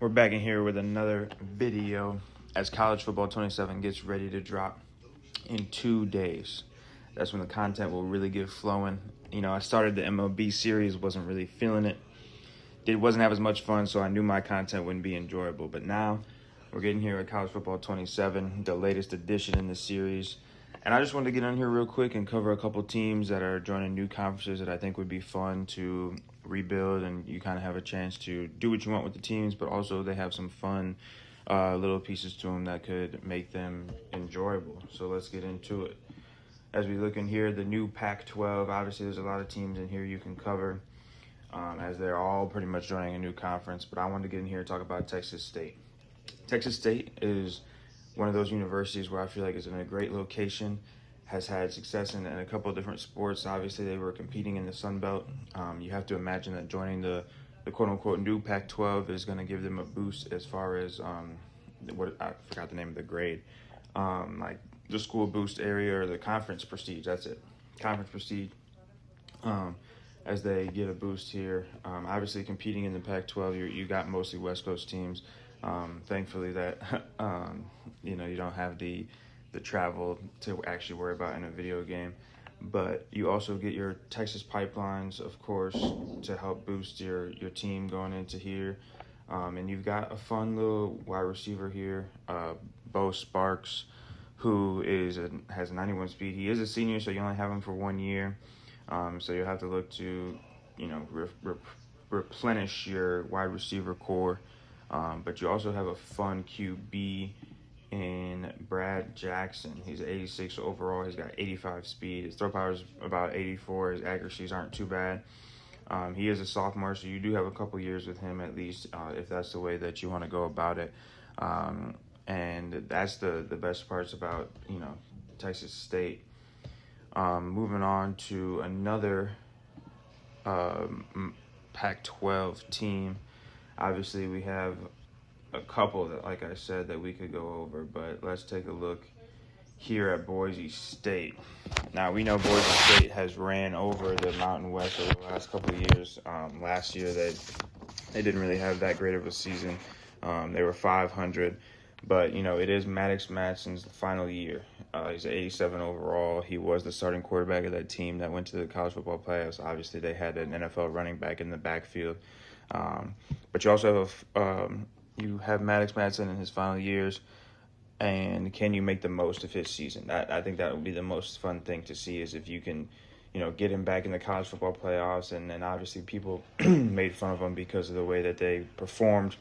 We're back in here with another video as College Football 27 gets ready to drop in 2 days. That's when the content will really get flowing. You know, I started the MLB series, wasn't really feeling it. It wasn't have as much fun, so I knew my content wouldn't be enjoyable. But now we're getting here at College Football 27, the latest edition in the series. And I just wanted to get on here real quick and cover a couple teams that are joining new conferences that I think would be fun to rebuild, and you kind of have a chance to do what you want with the teams, but also they have some fun little pieces to them that could make them enjoyable. So let's get into it. As we look in here, the new Pac-12, obviously there's a lot of teams in here you can cover as they're all pretty much joining a new conference, but I wanted to get in here and talk about Texas State. Texas State is one of those universities where I feel like it's in a great location, has had success in a couple of different sports. Obviously, they were competing in the Sun Belt. You have to imagine that joining the quote-unquote new Pac-12 is going to give them a boost as far as, I forgot the name of the grade, like the school boost area or the conference prestige, that's it, conference prestige, as they get a boost here. Obviously, competing in the Pac-12, you got mostly West Coast teams. Thankfully that, you don't have the travel to actually worry about in a video game, but you also get your Texas pipelines, of course, to help boost your team going into here. And you've got a fun little wide receiver here, Bo Sparks, who has 91 speed. He is a senior, so you only have him for 1 year. So you'll have to look to, replenish your wide receiver core. But you also have a fun QB in Brad Jackson. He's 86 overall. He's got 85 speed. His throw power is about 84. His accuracies aren't too bad. He is a sophomore, so you do have a couple years with him at least, if that's the way that you want to go about it. And that's the best parts about, Texas State. Moving on to another Pac-12 team. Obviously, we have a couple that, like I said, that we could go over, but let's take a look here at Boise State. Now, we know Boise State has ran over the Mountain West over the last couple of years. Last year, they didn't really have that great of a season. They were 500, but, it is Maddox Madsen's final year. He's 87 overall. He was the starting quarterback of that team that went to the college football playoffs. Obviously, they had an NFL running back in the backfield. But you also have Maddox Madsen in his final years, and can you make the most of his season? I think that would be the most fun thing to see, is if you can, get him back in the college football playoffs. And then obviously people made fun of him because of the way that they performed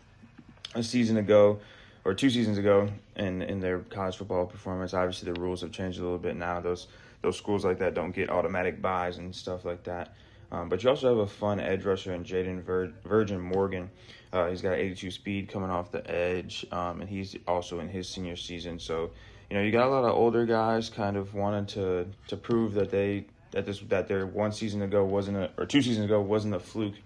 a season ago or 2 seasons ago in their college football performance. Obviously the rules have changed a little bit now. Those schools like that don't get automatic buys and stuff like that. But you also have a fun edge rusher in Jaden Virgin Morgan. He's got 82 speed coming off the edge, and he's also in his senior season. So, you got a lot of older guys kind of wanting to prove that their 1 season ago or 2 seasons ago wasn't a fluke.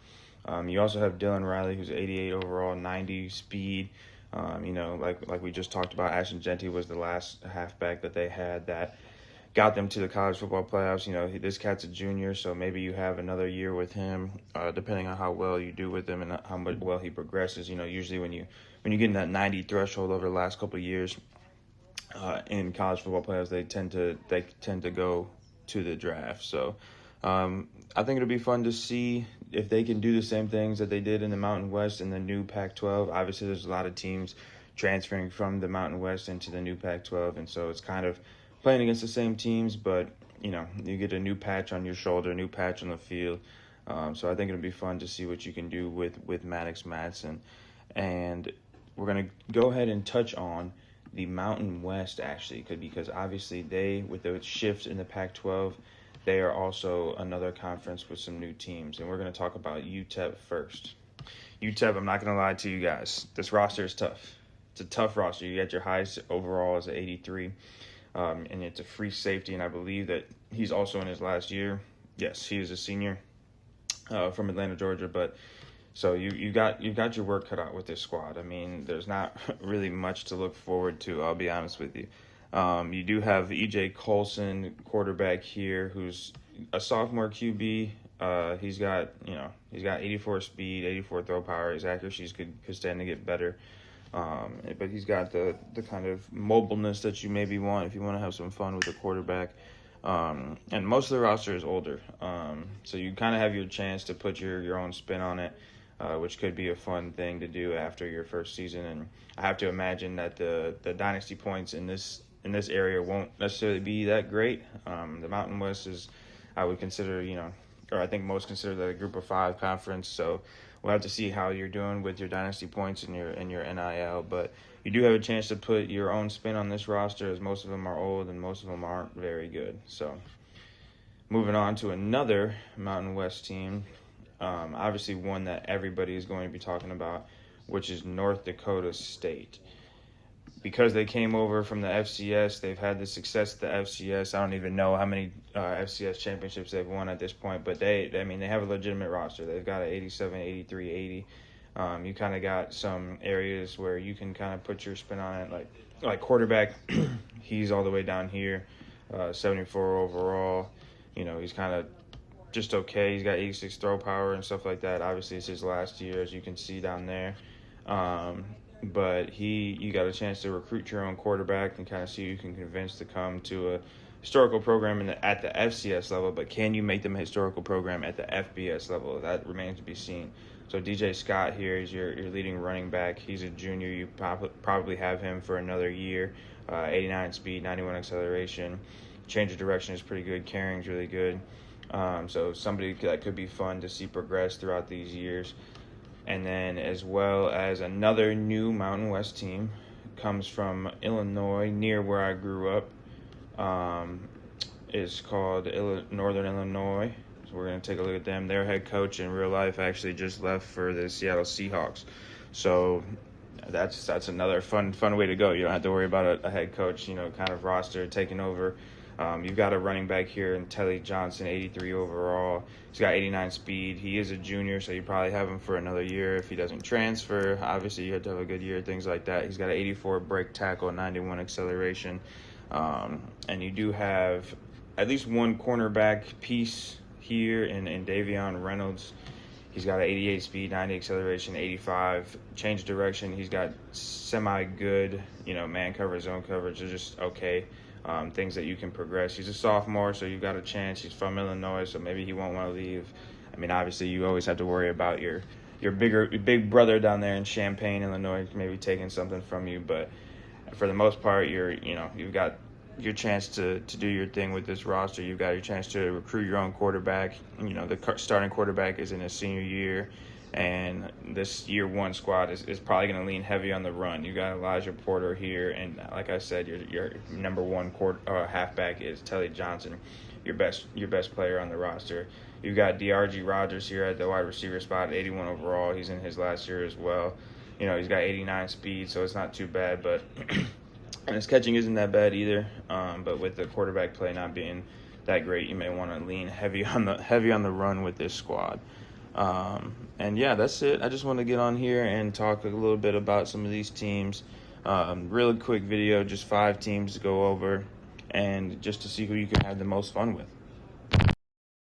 You also have Dylan Riley, who's 88 overall, 90 speed. Like we just talked about, Ashton Jeanty was the last halfback that they had that got them to the college football playoffs. This cat's a junior, so maybe you have another year with him, depending on how well you do with him and how much well he progresses. Usually when you get in that 90 threshold over the last couple of years in college football playoffs, they tend to go to the draft. So I think it'll be fun to see if they can do the same things that they did in the Mountain West in the new Pac-12. Obviously, there's a lot of teams transferring from the Mountain West into the new Pac-12, and so it's kind of playing against the same teams, but you get a new patch on your shoulder, a new patch on the field. So I think it'll be fun to see what you can do with Maddox Madsen. And we're going to go ahead and touch on the Mountain West, actually, because obviously with the shift in the Pac-12, they are also another conference with some new teams. And we're going to talk about UTEP first. UTEP, I'm not going to lie to you guys, this roster is tough. It's a tough roster. You got your highest overall as 83. And it's a free safety, and I believe that he's also in his last year. Yes, he is a senior from Atlanta, Georgia. But so you got your work cut out with this squad. I mean, there's not really much to look forward to, I'll be honest with you. You do have E.J. Colson, quarterback here, who's a sophomore QB. He's got 84 speed, 84 throw power. His accuracy could stand to get better. But he's got the kind of mobileness that you maybe want if you want to have some fun with the quarterback. And most of the roster is older. So you kind of have your chance to put your own spin on it, which could be a fun thing to do after your first season. And I have to imagine that the dynasty points in this area won't necessarily be that great. The Mountain West is, I would consider, or I think most consider that a group of 5 conference. So we'll have to see how you're doing with your dynasty points and your NIL. But you do have a chance to put your own spin on this roster, as most of them are old and most of them aren't very good. So moving on to another Mountain West team, obviously one that everybody is going to be talking about, which is North Dakota State. Because they came over from the FCS, they've had the success at the FCS. I don't even know how many FCS championships they've won at this point, but they have a legitimate roster. They've got an 87, 83, 80. You kind of got some areas where you can kind of put your spin on it, like quarterback. He's all the way down here, 74 overall. He's kind of just okay. He's got 86 throw power and stuff like that. Obviously, it's his last year, as you can see down there. But you got a chance to recruit your own quarterback and kind of see who you can convince to come to a historical program at the FCS level. But can you make them a historical program at the FBS level? That remains to be seen. So DJ Scott here is your leading running back. He's a junior. You probably have him for another year. 89 speed, 91 acceleration. Change of direction is pretty good. Carrying's really good. So somebody that could be fun to see progress throughout these years. And then as well as another new Mountain West team comes from Illinois, near where I grew up. It's called Northern Illinois. So we're going to take a look at them. Their head coach in real life actually just left for the Seattle Seahawks. So that's another fun way to go. You don't have to worry about a head coach, kind of roster taking over. You've got a running back here in Telly Johnson, 83 overall. He's got 89 speed. He is a junior, so you probably have him for another year if he doesn't transfer. Obviously, you have to have a good year, things like that. He's got an 84 break tackle, 91 acceleration. And you do have at least one cornerback piece here in Davion Reynolds. He's got an 88 speed, 90 acceleration, 85 change direction. He's got semi-good, man coverage, zone coverage. They're just okay. Things that you can progress. He's a sophomore, so you've got a chance. He's from Illinois, so maybe he won't want to leave. I mean, obviously, you always have to worry about your big brother down there in Champaign, Illinois, maybe taking something from you. But for the most part, you've got your chance to do your thing with this roster. You've got your chance to recruit your own quarterback. The starting quarterback is in his senior year. And this year one squad is probably going to lean heavy on the run. You got Elijah Porter here, and like I said, your number one halfback is Telly Johnson, your best player on the roster. You've got DRG Rogers here at the wide receiver spot, 81 overall. He's in his last year as well. He's got 89 speed, so it's not too bad. But and his catching isn't that bad either. But with the quarterback play not being that great, you may want to lean heavy on the run with this squad. And yeah, that's it. I just want to get on here and talk a little bit about some of these teams. Really quick video, just 5 teams to go over and just to see who you can have the most fun with.